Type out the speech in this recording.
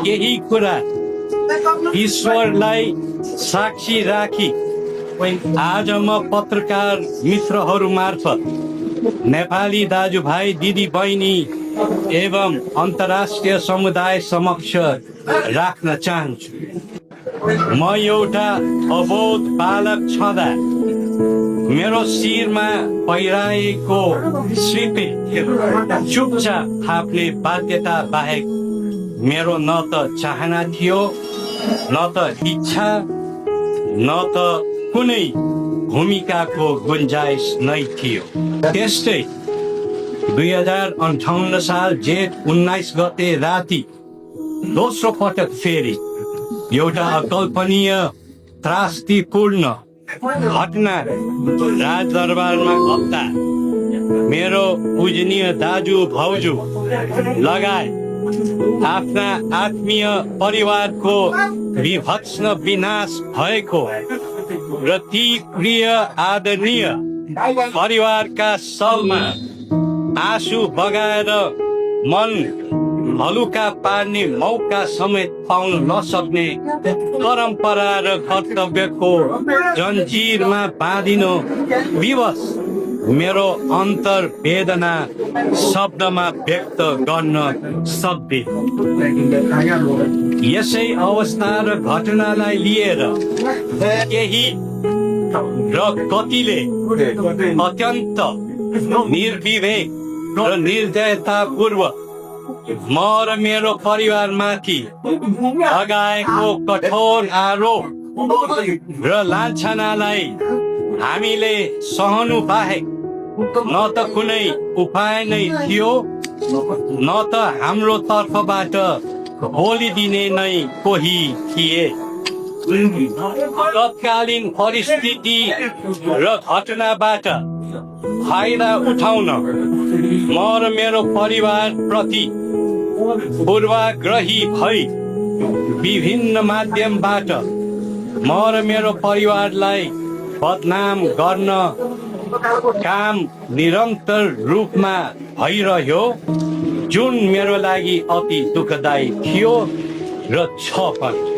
यही कुरा ईश्वरलाई साक्षी राखी आज म पत्रकार मित्रहरू मार्फत नेपाली दाजुभाइ दिदी बहिनी एवं अन्तर्राष्ट्रिय समुदाय समक्ष राख्न चाहन्छु। म एउटा अबोध बालक छँदा मेरो शिरमा पहिराएको श्रीपे चुपचाप थाप्ने बाध्यता बाहेक मेरो न त चाहना थियो, न त इच्छा, न त कुनै भूमिकाको गुन्जाइस नै थियो। त्यस्तै 2058 साल जेठ 19 गते राति दोस्रो पटक फेरि एउटा अकल्पनीय त्रासदीपूर्ण घटना राजदरबारमा घट्दा मेरो पूजनीय दाजु भाउजू लगायत आफ्ना आत्मीय परिवारको विभत्स विनाश भएको र ती प्रिय आदरणीय परिवारका शवमा आँसु बगाएर मन हलुका पार्ने मौका समेत पाउन नसक्ने परम्परा र कर्तव्यको जन्जिरमा बाँधिनु विवश मेरो अन्तर वेदना शब्दमा व्यक्त गर्न सक्दिन। यसै अवस्था र घटनालाई लिएर केही र कतिले अत्यन्त निर्विवेक र निर्दयतापूर्वक म र मेरो परिवारमाथि लगाएको कठोर आरोप र लान्छनालाई हामीले सहनु बाहेक न त कुनै उपाय नै थियो, न त हाम्रो तर्फबाट बोलिदिने नै कोही थिए। तत्कालीन परिस्थिति र घटनाबाट फाइदा उठाउन म र मेरो परिवार प्रति पूर्वाग्रही भई विभिन्न माध्यमबाट म र मेरो परिवारलाई बदनाम गर्न काम निरन्तर रूपमा भइरह्यो, जुन मेरो लागि अति दुःखदायी थियो र छ पनि।